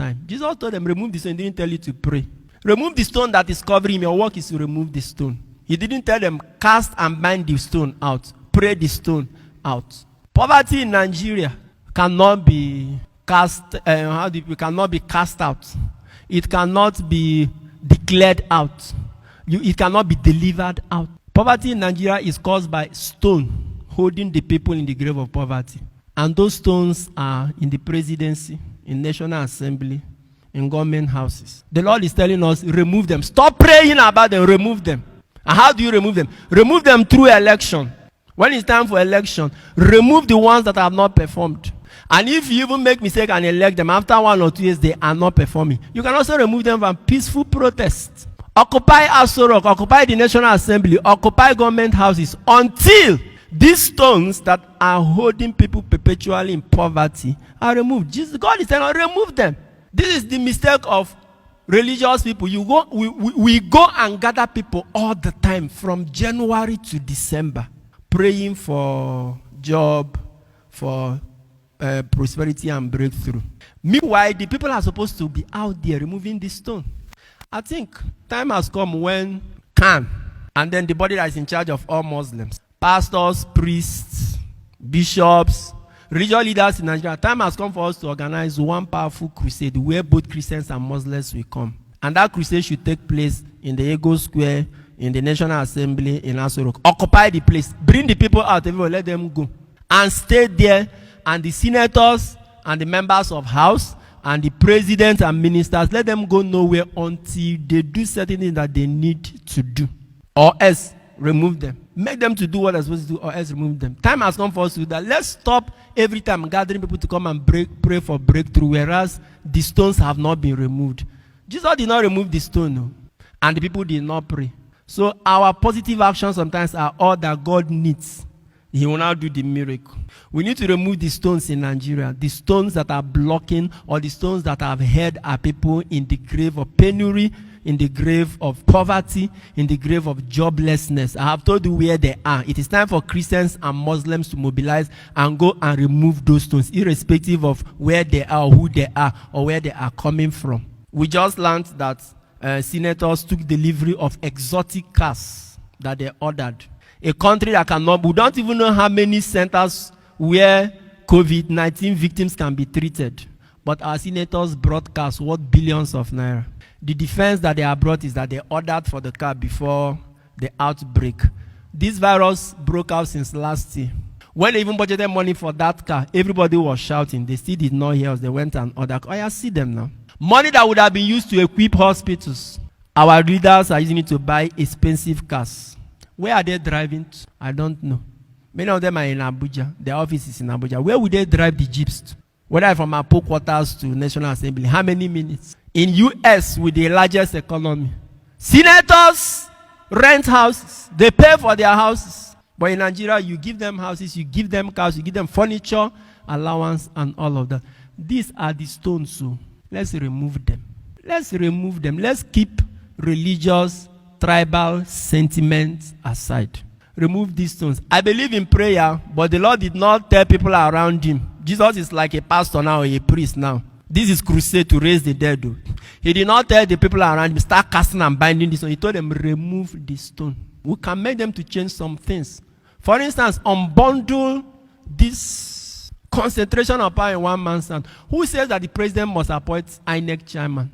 time. Jesus told them, remove the stone. He didn't tell you to pray. Remove the stone that is covering him. Your work is to remove the stone. He didn't tell them, cast and bind the stone out. Pray the stone out. Poverty in Nigeria cannot be cast out. It cannot be declared out. It cannot be delivered out. Poverty in Nigeria is caused by stone holding the people in the grave of poverty. And those stones are in the presidency, in National Assembly, in government houses. The Lord is telling us, remove them. Stop praying about them, remove them. And how do you remove them? Remove them through election. When it's time for election, remove the ones that have not performed. And if you even make mistake and elect them, after 1 or 2 years, they are not performing. You can also remove them from peaceful protests. Occupy Aso Rock, occupy the National Assembly, occupy government houses until these stones that are holding people perpetually in poverty are removed. God is telling us, remove them. This is the mistake of religious people. We go and gather people all the time from January to December, praying for job, for prosperity and breakthrough. Meanwhile, the people are supposed to be out there removing this stone. I think time has come when Khan, and then the body that is in charge of all Muslims, pastors, priests, bishops, religious leaders in Nigeria, time has come for us to organize one powerful crusade where both Christians and Muslims will come. And that crusade should take place in the Ego Square, in the National Assembly, in Aso Rock. Occupy the place. Bring the people out, everyone, let them go. And stay there, and the senators and the members of House and the president and ministers, let them go nowhere until they do certain things that they need to do. Or else, remove them. Make them to do what they're supposed to do, or else remove them. Time has come for us to do that. Let's stop every time gathering people to come and pray for breakthrough, whereas the stones have not been removed. Jesus did not remove the stone, no, and the people did not pray. So our positive actions sometimes are all that God needs. He will now do the miracle. We need to remove the stones in Nigeria, the stones that are blocking, or the stones that have held our people in the grave of penury, in the grave of poverty, in the grave of joblessness. I have told you where they are. It is time for Christians and Muslims to mobilize and go and remove those stones, irrespective of where they are, who they are, or where they are coming from. We just learned that senators took delivery of exotic cars that they ordered. A country that cannot, we don't even know how many centers where COVID-19 victims can be treated. But our senators brought cars worth billions of naira. The defense that they have brought is that they ordered for the car before the outbreak. This virus broke out since last year. When they even budgeted money for that car, everybody was shouting. They still did not hear us. They went and ordered. Oh, yeah, see them now. Money that would have been used to equip hospitals. Our leaders are using it to buy expensive cars. Where are they driving to? I don't know. Many of them are in Abuja. Their office is in Abuja. Where would they drive the jeeps to? Whether from Apo quarters to National Assembly. How many minutes? In US, with the largest economy, senators rent houses. They pay for their houses. But in Nigeria, you give them houses, you give them cars, you give them furniture, allowance, and all of that. These are the stones, so let's remove them. Let's remove them. Let's keep religious, tribal sentiments aside. Remove these stones. I believe in prayer, but the Lord did not tell people around him. Jesus is like a pastor now, or a priest now. This is crusade to raise the dead. Though. He did not tell the people around him, start casting and binding this stone. He told them, remove the stone. We can make them to change some things. For instance, unbundle this concentration of power in one man's hand. Who says that the president must appoint INEC chairman?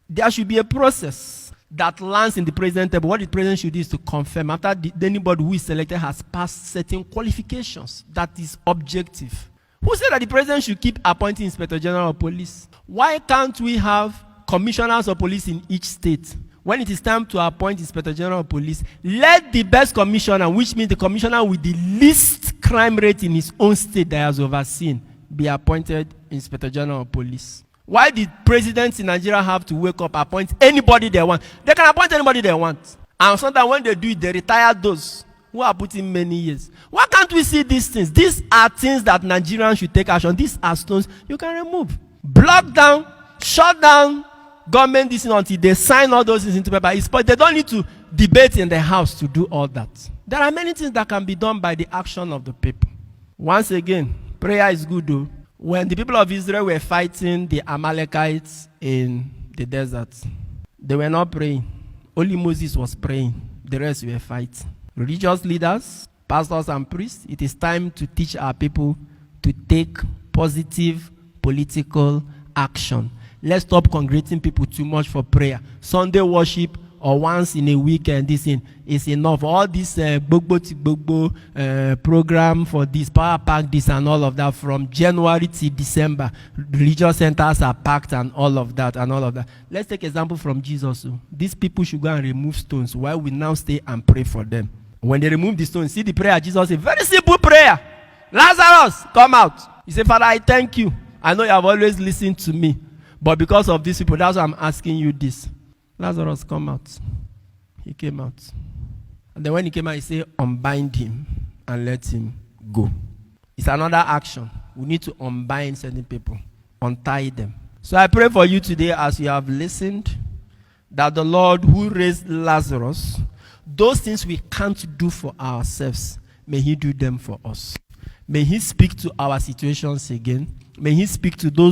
There should be a process that lands in the president table. What the president should do is to confirm after anybody who is selected has passed certain qualifications. That is objective. Who said that the president should keep appointing Inspector General of Police? Why can't we have commissioners of police in each state? When it is time to appoint Inspector General of Police, let the best commissioner, which means the commissioner with the least crime rate in his own state that has overseen, be appointed Inspector General of Police. Why did presidents in Nigeria have to wake up, appoint anybody they want? They can appoint anybody they want. And sometimes when they do it, they retire those who are put in many years. Why can't we see these things? These are things that Nigerians should take action. These are stones you can remove. Block down, shut down government this until they sign all those things into paper. But they don't need to debate in the house to do all that. There are many things that can be done by the action of the people. Once again, prayer is good though. When the people of Israel were fighting the Amalekites in the desert, they were not praying. Only Moses was praying. The rest were fighting. Religious leaders, pastors and priests, it is time to teach our people to take positive political action. Let's stop congregating people too much for prayer. Sunday worship or once in a weekend, this is enough. All this program for this, power pack this and all of that, from January to December, religious centers are packed and all of that. Let's take example from Jesus. These people should go and remove stones while we now stay and pray for them. When they remove the stones, see the prayer Jesus said, very simple prayer. Lazarus, come out. He said, Father, I thank you. I know you have always listened to me. But because of these people, that's why I'm asking you this. Lazarus, come out. He came out. And then when he came out, he said, unbind him and let him go. It's another action. We need to unbind certain people, untie them. So I pray for you today as you have listened, that the Lord who raised Lazarus, those things we can't do for ourselves, may he do them for us. May he speak to our situations again. May he speak to those